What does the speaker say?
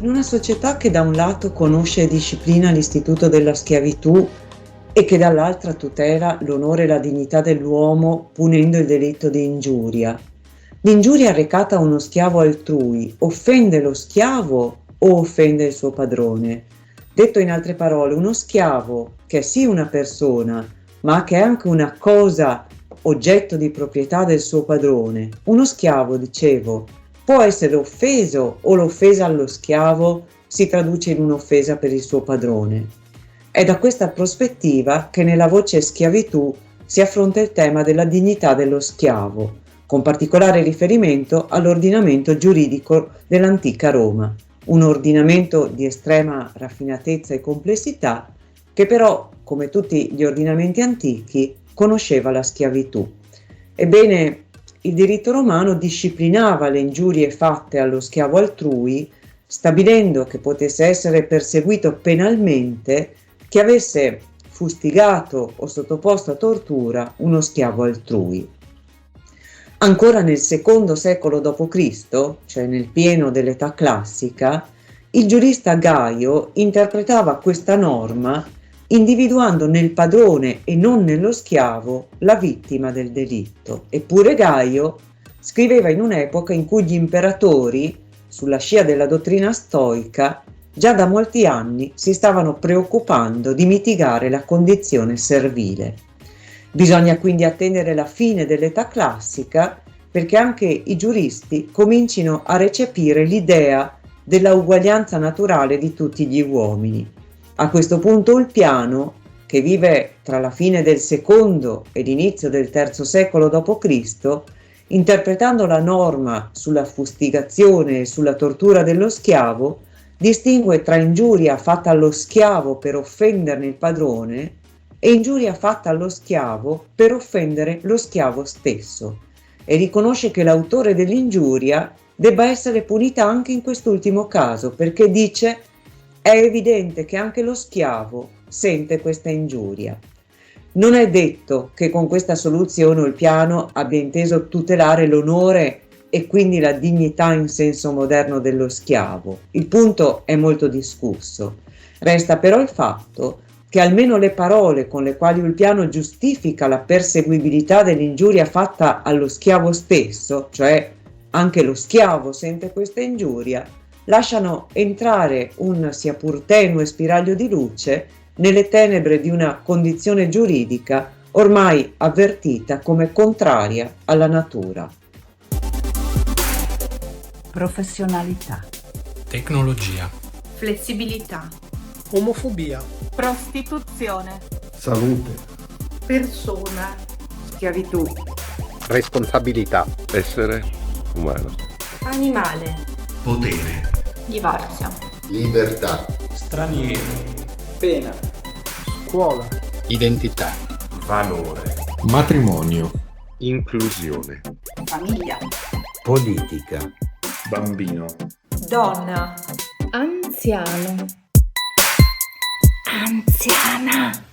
In una società che da un lato conosce e disciplina l'istituto della schiavitù e che dall'altra tutela l'onore e la dignità dell'uomo punendo il delitto di ingiuria, l'ingiuria recata a uno schiavo altrui offende lo schiavo o offende il suo padrone? Detto in altre parole, uno schiavo che è sì una persona, ma che è anche una cosa oggetto di proprietà del suo padrone, uno schiavo, dicevo, può essere offeso o l'offesa allo schiavo si traduce in un'offesa per il suo padrone. È da questa prospettiva che nella voce schiavitù si affronta il tema della dignità dello schiavo, con particolare riferimento all'ordinamento giuridico dell'antica Roma, un ordinamento di estrema raffinatezza e complessità che però, come tutti gli ordinamenti antichi, conosceva la schiavitù. Ebbene, il diritto romano disciplinava le ingiurie fatte allo schiavo altrui, stabilendo che potesse essere perseguito penalmente chi avesse fustigato o sottoposto a tortura uno schiavo altrui. Ancora nel secondo secolo d.C., cioè nel pieno dell'età classica, il giurista Gaio interpretava questa norma individuando nel padrone e non nello schiavo la vittima del delitto. Eppure Gaio scriveva in un'epoca in cui gli imperatori, sulla scia della dottrina stoica, già da molti anni si stavano preoccupando di mitigare la condizione servile. Bisogna quindi attendere la fine dell'età classica perché anche i giuristi comincino a recepire l'idea della uguaglianza naturale di tutti gli uomini. A questo punto Ulpiano, che vive tra la fine del secondo e l'inizio del III secolo d.C., interpretando la norma sulla fustigazione e sulla tortura dello schiavo, distingue tra ingiuria fatta allo schiavo per offenderne il padrone e ingiuria fatta allo schiavo per offendere lo schiavo stesso, e riconosce che l'autore dell'ingiuria debba essere punita anche in quest'ultimo caso, perché dice: è evidente che anche lo schiavo sente questa ingiuria. Non è detto che con questa soluzione Ulpiano abbia inteso tutelare l'onore e quindi la dignità in senso moderno dello schiavo. Il punto è molto discusso. Resta però il fatto che almeno le parole con le quali Ulpiano giustifica la perseguibilità dell'ingiuria fatta allo schiavo stesso, cioè anche lo schiavo sente questa ingiuria, lasciano entrare un sia pur tenue spiraglio di luce nelle tenebre di una condizione giuridica ormai avvertita come contraria alla natura. Professionalità, tecnologia, flessibilità, omofobia, prostituzione, salute, persona, schiavitù, responsabilità, essere umano, animale, potere, divorzio, libertà, straniero, pena, scuola, identità, valore, matrimonio, inclusione, famiglia, politica, bambino, donna, anziano, anziana.